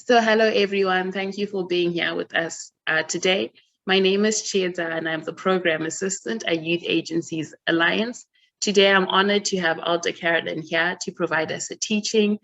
So hello, everyone. Thank you for being here with us today. My name is Chieza, and I'm the Program Assistant at Youth Agencies Alliance. Today, I'm honored to have Elder Carolyn here to provide us a teaching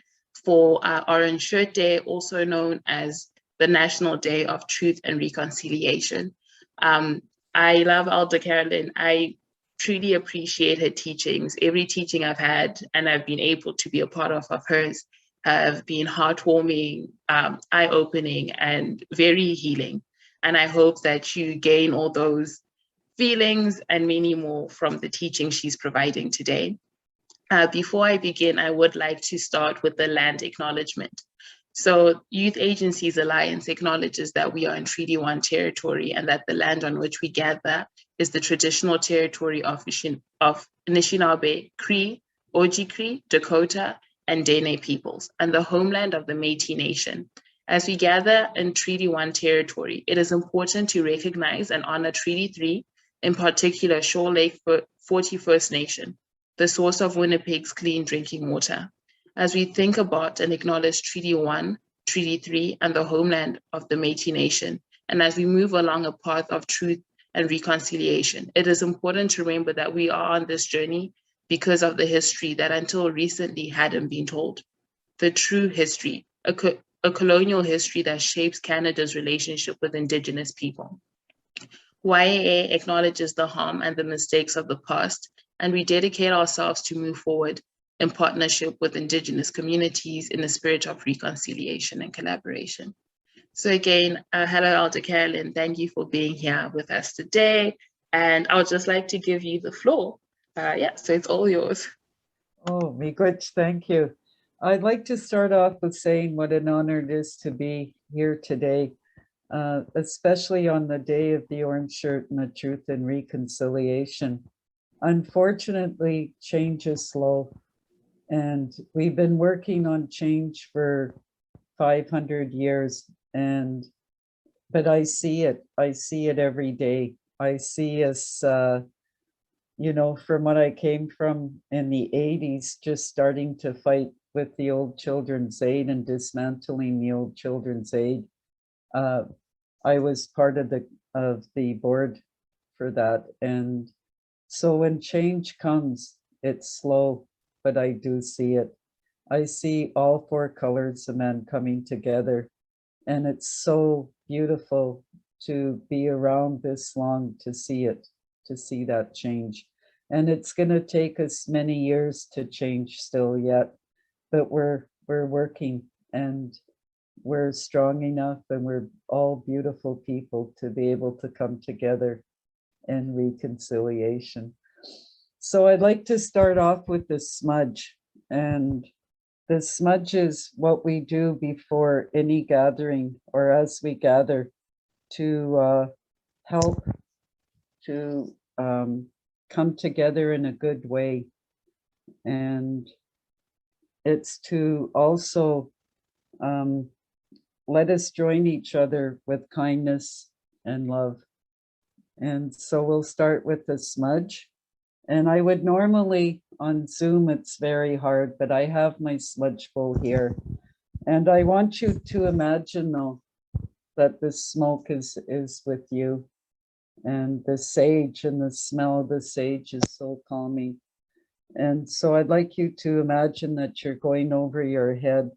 for Orange Shirt Day, also known as the National Day of Truth and Reconciliation. I love Elder Carolyn. I truly appreciate her teachings. Every teaching I've had and I've been able to be a part of hers have been heartwarming, eye-opening, and very healing. And I hope that you gain all those feelings and many more from the teaching she's providing today. Before I begin, I would like to start with the land acknowledgement. So Youth Agencies Alliance acknowledges that we are in Treaty 1 territory and that the land on which we gather is the traditional territory of Anishinaabe, Cree, Oji-Cree, Dakota, and Dene peoples, and the homeland of the Métis Nation. As we gather in Treaty 1 territory, it is important to recognize and honor Treaty 3, in particular Shore Lake 41st Nation, the source of Winnipeg's clean drinking water. As we think about and acknowledge Treaty 1, Treaty 3, and the homeland of the Métis Nation, and as we move along a path of truth and reconciliation, it is important to remember that we are on this journey because of the history that until recently hadn't been told. The true history, a colonial history that shapes Canada's relationship with Indigenous people. YAA acknowledges the harm and the mistakes of the past, and we dedicate ourselves to move forward in partnership with Indigenous communities in a spirit of reconciliation and collaboration. So again, hello, Elder Carolyn. Thank you for being here with us today. And I would just like to give you the floor. So it's all yours. Oh, Miigwech, thank you. I'd like to start off with saying what an honor it is to be here today, especially on the day of the Orange Shirt and the Truth and Reconciliation. Unfortunately, change is slow, and we've been working on change for 500 years, but I see it every day. I see us, from what I came from in the 80s, just starting to fight with the old children's aid and dismantling the old children's aid. I was part of the board for that. And so when change comes, it's slow, but I do see it. I see all four colors of men coming together. And it's so beautiful to be around this long to see it, to see that change. And it's going to take us many years to change still yet, but we're working, and we're strong enough, and we're all beautiful people to be able to come together in reconciliation. So I'd like to start off with the smudge. And the smudge is what we do before any gathering or as we gather to help to come together in a good way. And it's to also let us join each other with kindness and love. And so we'll start with the smudge. And I would normally on Zoom, it's very hard, but I have my smudge bowl here. And I want you to imagine though, that the smoke is with you, and the sage and the smell of the sage is so calming. And so I'd like you to imagine that you're going over your head,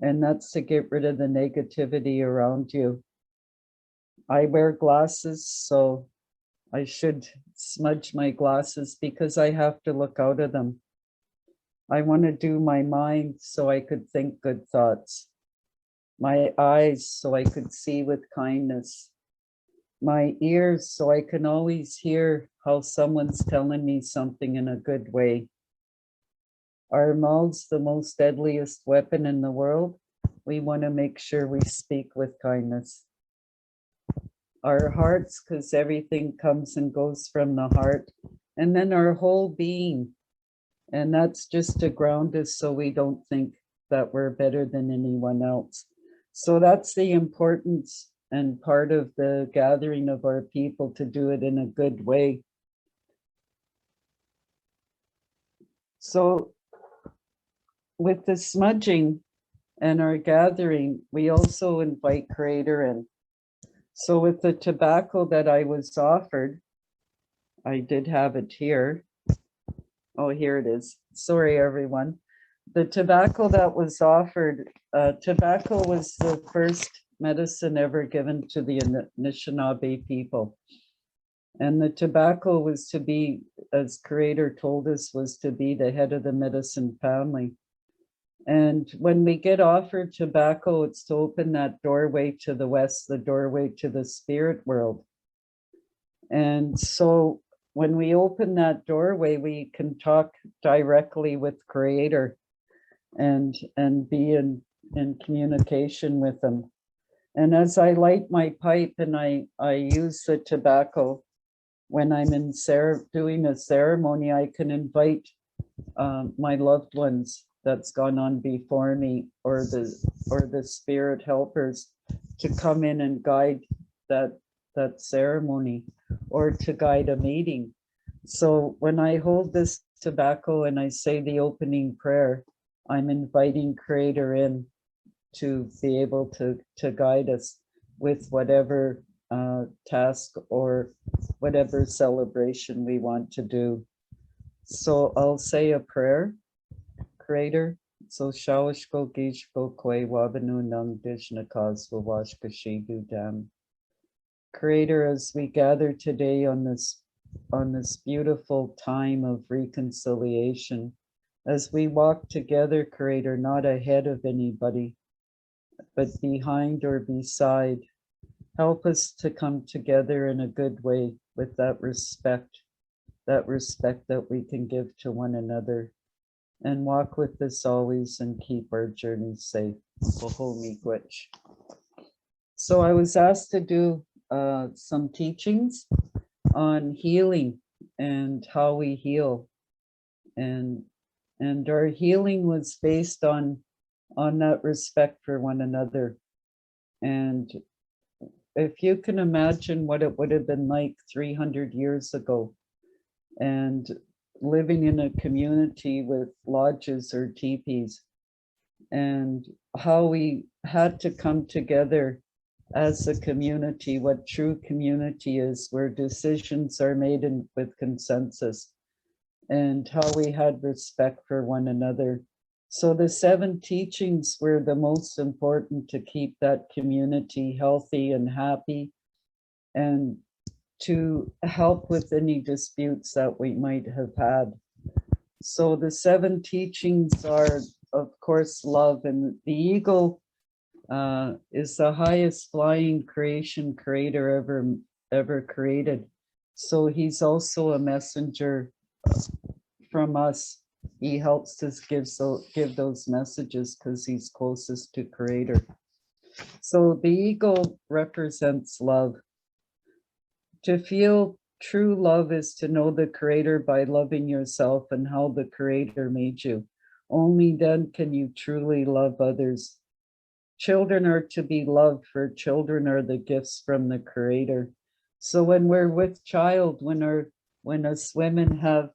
and that's to get rid of the negativity around you. I wear glasses, so I should smudge my glasses because I have to look out of them. I want to do my mind so I could think good thoughts. My eyes so I could see with kindness. My ears so I can always hear how someone's telling me something in a good way. Our mouths, the most deadliest weapon in the world. We want to make sure we speak with kindness. Our hearts, because everything comes and goes from the heart, and then our whole being. And that's just to ground us so we don't think that we're better than anyone else. So that's the importance and part of the gathering of our people, to do it in a good way. So with the smudging, and our gathering, we also invite Creator in. So with the tobacco that I was offered, I did have it here. Oh, here it is. Sorry, everyone. The tobacco that was offered, tobacco was the first medicine ever given to the Anishinaabe people. And the tobacco was to be, as Creator told us, was to be the head of the medicine family. And when we get offered tobacco, it's to open that doorway to the west, the doorway to the spirit world. And so when we open that doorway, we can talk directly with Creator and be in communication with them. And as I light my pipe and I use the tobacco, when I'm in doing a ceremony, I can invite my loved ones that's gone on before me, or the spirit helpers, to come in and guide that ceremony, or to guide a meeting. So when I hold this tobacco and I say the opening prayer, I'm inviting Creator in to be able to guide us with whatever task or whatever celebration we want to do. So I'll say a prayer. Creator, so shawishko gishko kwe wabanu nung dishnakaz wawashkashidu dam. Creator, as we gather today on this beautiful time of reconciliation, as we walk together, Creator, not ahead of anybody, but behind or beside, help us to come together in a good way with that respect that we can give to one another, and walk with us always and keep our journey safe. So I was asked to do some teachings on healing and how we heal, and our healing was based on that respect for one another. And if you can imagine what it would have been like 300 years ago, and living in a community with lodges or teepees, and how we had to come together as a community, what true community is, where decisions are made with consensus, and how we had respect for one another. So the 7 teachings were the most important to keep that community healthy and happy, and to help with any disputes that we might have had. So the 7 teachings are, of course, love, and the eagle is the highest flying creation Creator ever created. So he's also a messenger from us. He helps us give those messages because he's closest to Creator. So the eagle represents love. To feel true love is to know the Creator by loving yourself and how the Creator made you. Only then can you truly love others. Children are to be loved, for children are the gifts from the Creator. So when we're with child, when us women have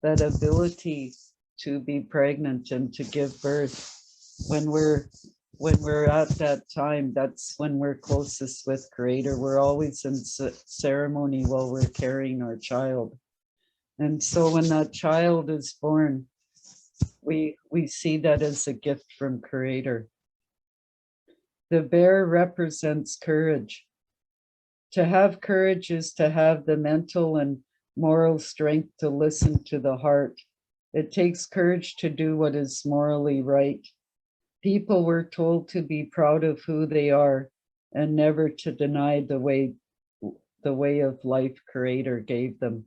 that ability to be pregnant and to give birth, when we're at that time, that's when we're closest with Creator. We're always in ceremony while we're carrying our child. And so when that child is born, we see that as a gift from Creator. The bear represents courage. To have courage is to have the mental and moral strength to listen to the heart. It takes courage to do what is morally right. People were told to be proud of who they are and never to deny the way of life Creator gave them.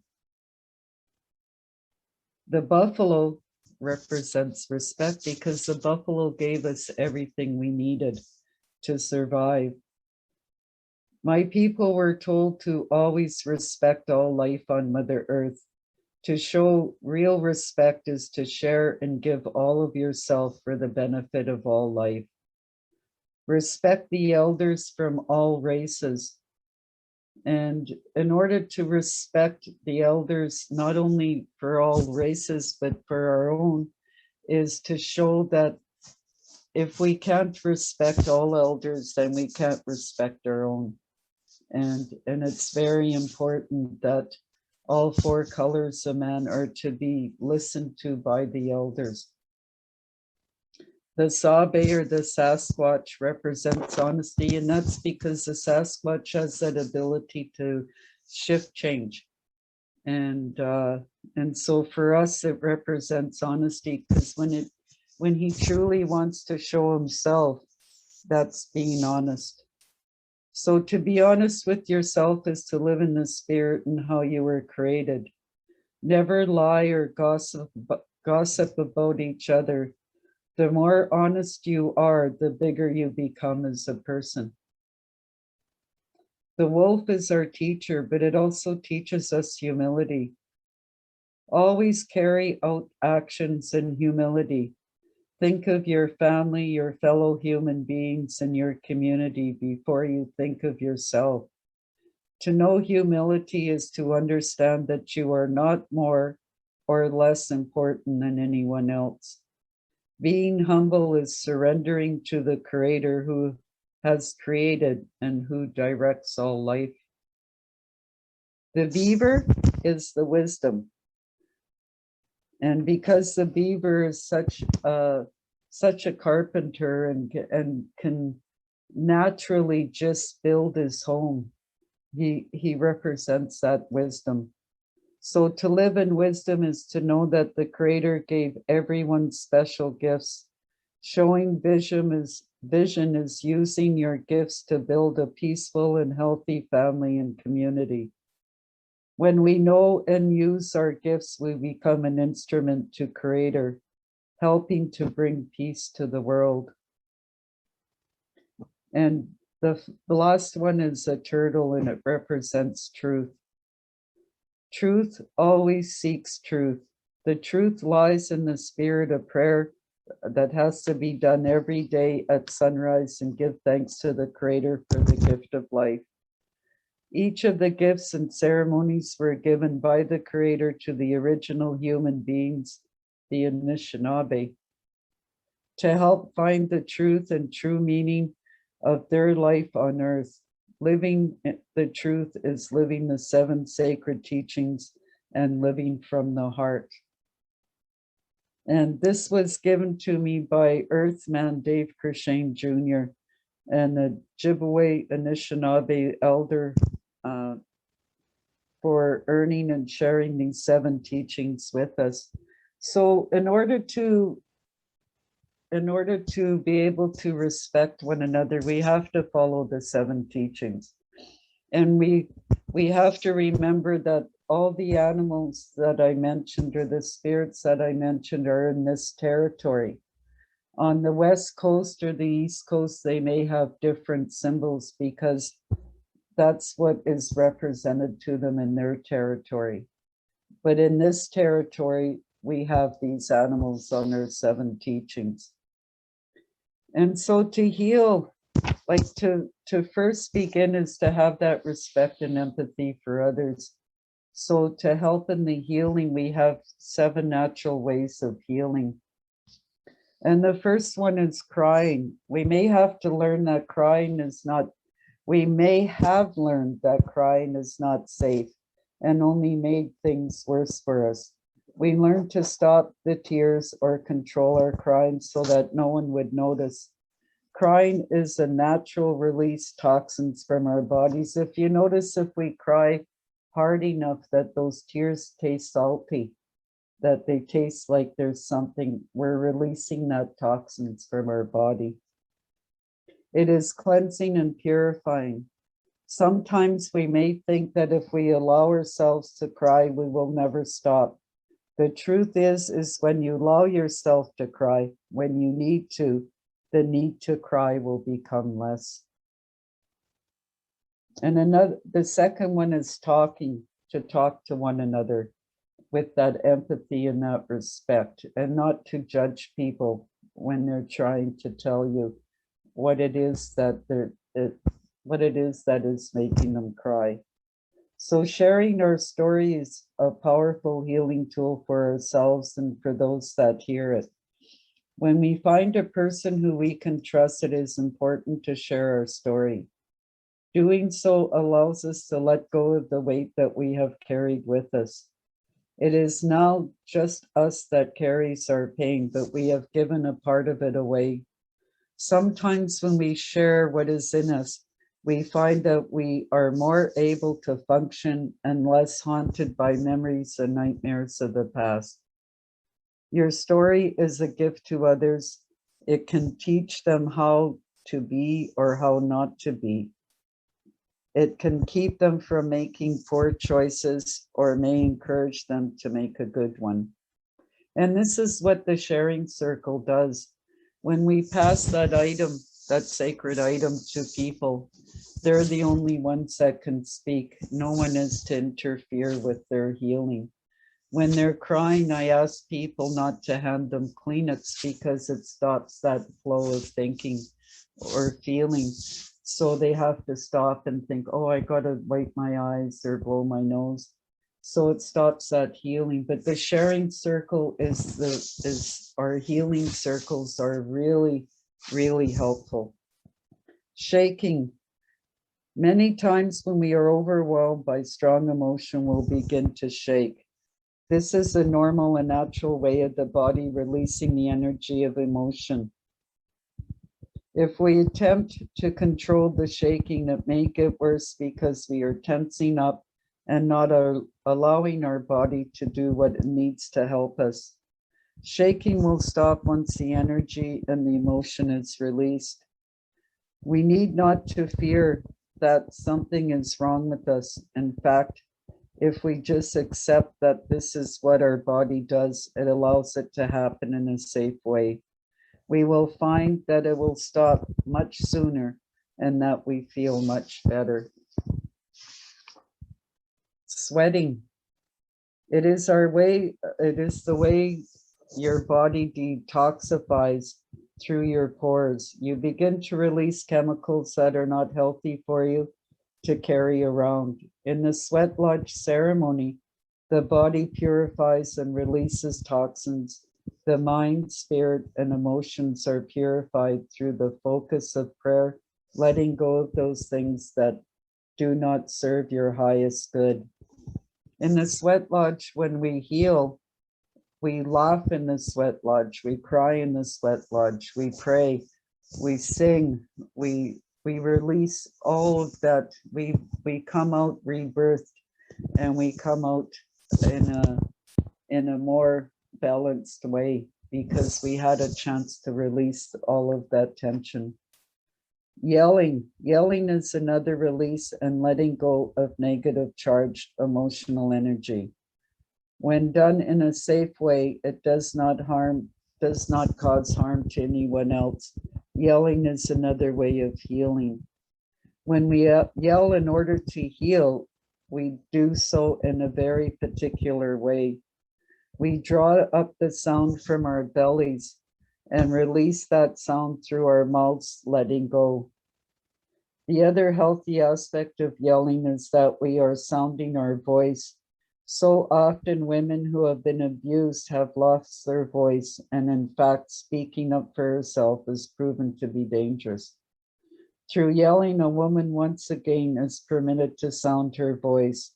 The buffalo represents respect, because the buffalo gave us everything we needed to survive. My people were told to always respect all life on Mother Earth. To show real respect is to share and give all of yourself for the benefit of all life. Respect the elders from all races. And in order to respect the elders, not only for all races, but for our own, is to show that if we can't respect all elders, then we can't respect our own. And it's very important that all four colors of man are to be listened to by the elders. The Sabe or the Sasquatch represents honesty, and that's because the Sasquatch has that ability to shift change. And so for us, it represents honesty, because when he truly wants to show himself, that's being honest. So to be honest with yourself is to live in the spirit and how you were created. Never lie or gossip about each other. The more honest you are, the bigger you become as a person. The wolf is our teacher, but it also teaches us humility. Always carry out actions in humility. Think of your family, your fellow human beings, and your community before you think of yourself. To know humility is to understand that you are not more or less important than anyone else. Being humble is surrendering to the Creator who has created and who directs all life. The beaver is the wisdom. And because the beaver is such a carpenter and can naturally just build his home, he represents that wisdom. So to live in wisdom is to know that the Creator gave everyone special gifts. Showing vision is using your gifts to build a peaceful and healthy family and community. When we know and use our gifts, we become an instrument to Creator, helping to bring peace to the world. And the last one is a turtle, and it represents truth. Truth always seeks truth. The truth lies in the spirit of prayer that has to be done every day at sunrise, and give thanks to the Creator for the gift of life. Each of the gifts and ceremonies were given by the Creator to the original human beings, the Anishinaabe, to help find the truth and true meaning of their life on earth. Living the truth is living the 7 sacred teachings and living from the heart. And this was given to me by Earthman Dave Kershane Jr. and the Ojibwe Anishinaabe elder for earning and sharing these 7 teachings with us. So in order to be able to respect one another, we have to follow the 7 teachings. And we have to remember that all the animals that I mentioned, or the spirits that I mentioned, are in this territory. On the West Coast or the East Coast, they may have different symbols because that's what is represented to them in their territory. But in this territory, we have these animals on their 7 teachings. And so to heal, like to first begin is to have that respect and empathy for others. So to help in the healing, we have 7 natural ways of healing. And the first one is crying. We may have learned that crying is not safe and only made things worse for us. We learned to stop the tears or control our crying so that no one would notice. Crying is a natural release toxins from our bodies. If you notice, if we cry hard enough, that those tears taste salty, that they taste like there's something, we're releasing that toxins from our body. It is cleansing and purifying. Sometimes we may think that if we allow ourselves to cry, we will never stop. The truth is when you allow yourself to cry, when you need to, the need to cry will become less. And the second one is talking, to talk to one another with that empathy and that respect, and not to judge people when they're trying to tell you what it is that is making them cry. So sharing our story is a powerful healing tool for ourselves and for those that hear it. When we find a person who we can trust, it is important to share our story. Doing so allows us to let go of the weight that we have carried with us. It is now just us that carries our pain, but we have given a part of it away. Sometimes when we share what is in us, we find that we are more able to function and less haunted by memories and nightmares of the past. Your story is a gift to others. It can teach them how to be or how not to be. It can keep them from making poor choices or may encourage them to make a good one. And this is what the sharing circle does. When we pass that item, that sacred item to people, they're the only ones that can speak. No one is to interfere with their healing. When they're crying, I ask people not to hand them Kleenex because it stops that flow of thinking or feeling. So they have to stop and think, oh, I got to wipe my eyes or blow my nose. So it stops that healing. But the sharing circle is our healing circles are really, really helpful. Shaking. Many times when we are overwhelmed by strong emotion, we'll begin to shake. This is a normal and natural way of the body releasing the energy of emotion. If we attempt to control the shaking, it may get worse because we are tensing up and not allowing our body to do what it needs to help us. Shaking will stop once the energy and the emotion is released. We need not to fear that something is wrong with us. In fact, if we just accept that this is what our body does, it allows it to happen in a safe way. We will find that it will stop much sooner and that we feel much better. Sweating. It is the way your body detoxifies through your pores. You begin to release chemicals that are not healthy for you to carry around. In the sweat lodge ceremony, the body purifies and releases toxins. The mind, spirit, and emotions are purified through the focus of prayer, letting go of those things that do not serve your highest good. In the sweat lodge, when we heal, we laugh in the sweat lodge, we cry in the sweat lodge, we pray, we sing, we release all of that. We come out rebirthed, and we come out in a more balanced way because we had a chance to release all of that tension. Yelling is another release and letting go of negative charged emotional energy. When done in a safe way, it does not cause harm to anyone else. Yelling is another way of healing. When we yell in order to heal, we do so in a very particular way. We draw up the sound from our bellies and release that sound through our mouths, letting go. The other healthy aspect of yelling is that we are sounding our voice. So often women who have been abused have lost their voice, and in fact, speaking up for herself is proven to be dangerous. Through yelling, a woman once again is permitted to sound her voice.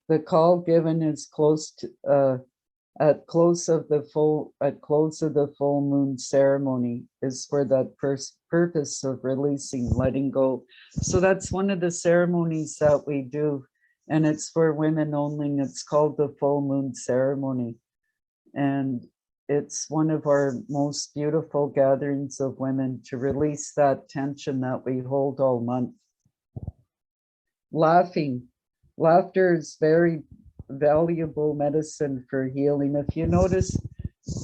The call given is at close of the full moon ceremony is for that purpose of releasing, letting go. So that's one of the ceremonies that we do, and it's for women only, and it's called the full moon ceremony. And it's one of our most beautiful gatherings of women to release that tension that we hold all month. Laughter is very valuable medicine for healing. If you notice,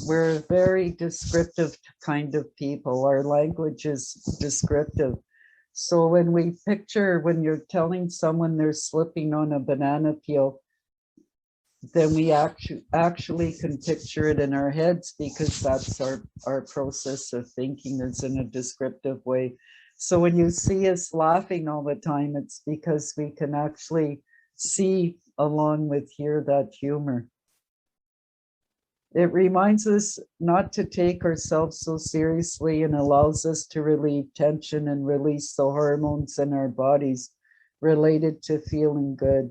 we're a very descriptive kind of people. Our language is descriptive. So when you're telling someone they're slipping on a banana peel, then we actually can picture it in our heads because that's our process of thinking is in a descriptive way. So when you see us laughing all the time, it's because we can actually see along with hear that humor. It reminds us not to take ourselves so seriously and allows us to relieve tension and release the hormones in our bodies related to feeling good.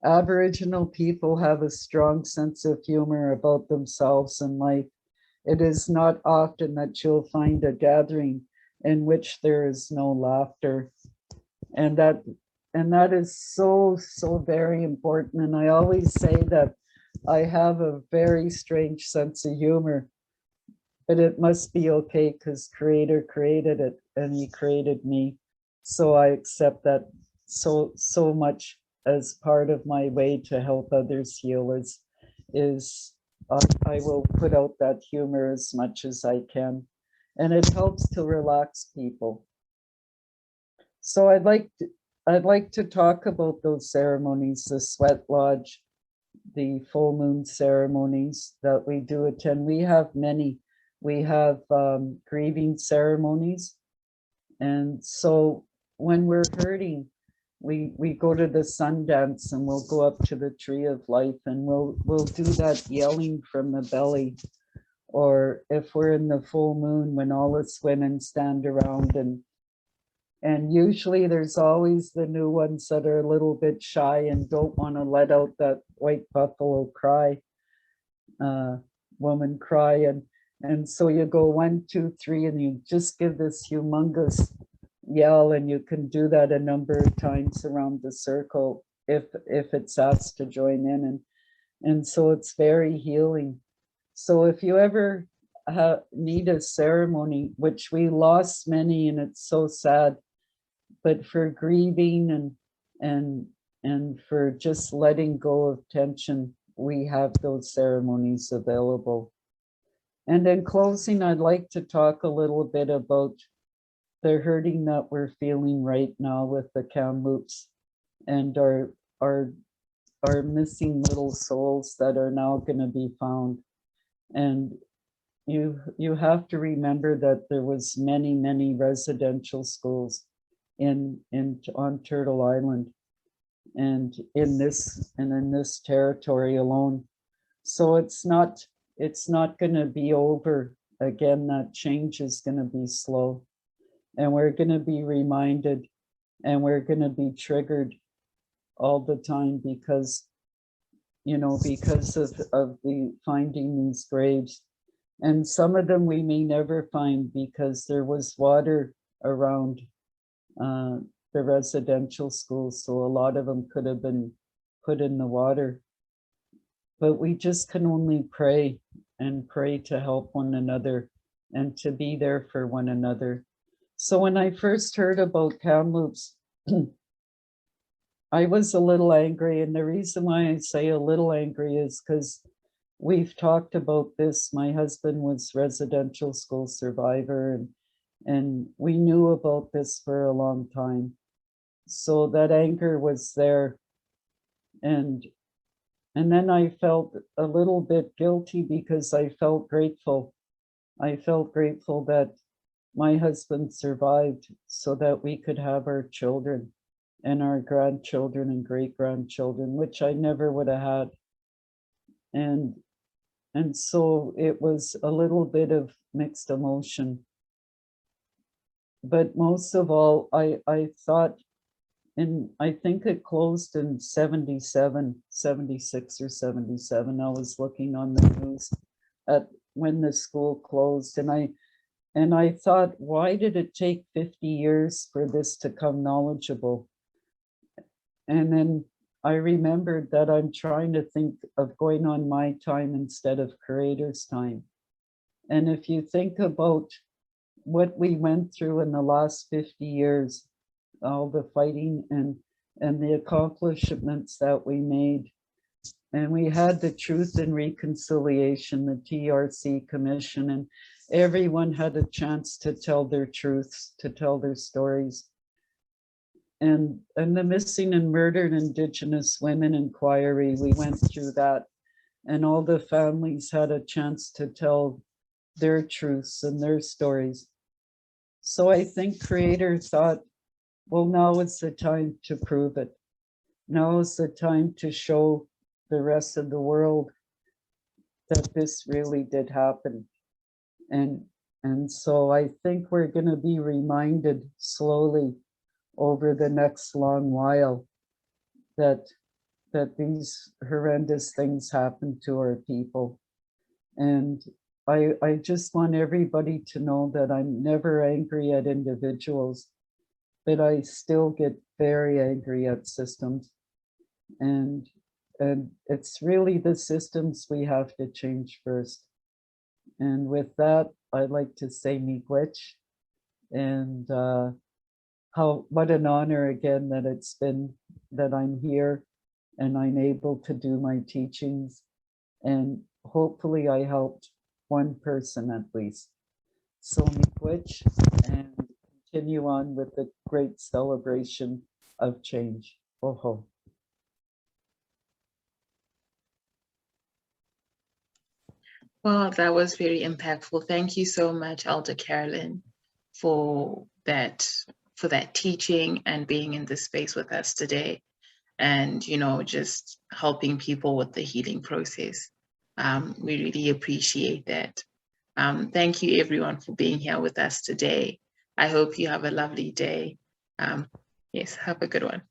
Aboriginal people have a strong sense of humor about themselves and life. It is not often that you'll find a gathering in which there is no laughter. And that is so very important. And I always say that I have a very strange sense of humor, but it must be okay because Creator created it and He created me. So I accept that so much as part of my way to help others heal is I will put out that humor as much as I can, and it helps to relax people. So I'd like to talk about those ceremonies, the sweat lodge, the full moon ceremonies that we do attend. We have many. We have grieving ceremonies. And so when we're hurting, we go to the sun dance and we'll go up to the tree of life and we'll do that yelling from the belly. Or if we're in the full moon, when all us women stand around and usually there's always the new ones that are a little bit shy and don't want to let out that white buffalo cry, woman cry. And so you go 1, 2, 3, and you just give this humongous yell, and you can do that a number of times around the circle if it's asked to join in. And so it's very healing. So if you ever need a ceremony, which we lost many and it's so sad, but for grieving and for just letting go of tension, we have those ceremonies available. And in closing, I'd like to talk a little bit about the hurting that we're feeling right now with the Kamloops and our missing little souls that are now going to be found. And you have to remember that there was many residential schools on Turtle Island and in this territory alone. So it's not going to be over. Again, that change is going to be slow, and we're going to be reminded and we're going to be triggered all the time because of the finding these graves. And some of them we may never find because there was water around the residential schools, so a lot of them could have been put in the water. But we just can only pray and pray to help one another and to be there for one another. So when I first heard about Kamloops, I was a little angry, and the reason why I say a little angry is because we've talked about this. My husband was residential school survivor, and we knew about this for a long time. So that anger was there. And then I felt a little bit guilty because I felt grateful. I felt grateful that my husband survived so that we could have our children and our grandchildren and great-grandchildren, which I never would have had. And so it was a little bit of mixed emotion. But most of all, I thought, and I think it closed in 77, 76 or 77. I was looking on the news at when the school closed, and I thought, why did it take 50 years for this to come knowledgeable? And then I remembered that I'm trying to think of going on my time instead of Creator's time. And if you think about what we went through in the last 50 years, all the fighting and the accomplishments that we made, and we had the Truth and Reconciliation, the TRC Commission, and everyone had a chance to tell their truths, to tell their stories. And the Missing and Murdered Indigenous Women Inquiry, we went through that, and all the families had a chance to tell their truths and their stories. So I think Creator thought, well, now is the time to prove it. Now is the time to show the rest of the world that this really did happen. And so I think we're going to be reminded slowly over the next long while that these horrendous things happen to our people. And I just want everybody to know that I'm never angry at individuals, but I still get very angry at systems. And it's really the systems we have to change first. And with that, I'd like to say miigwech, and what an honor again that it's been that I'm here and I'm able to do my teachings, and hopefully I helped one person at least. So miigwech, and continue on with the great celebration of change. Oho. Wow, that was very impactful. Thank you so much, Elder Carolyn, for that teaching and being in this space with us today, and just helping people with the healing process. We really appreciate that. Thank you everyone for being here with us today. I hope you have a lovely day. Yes, have a good one.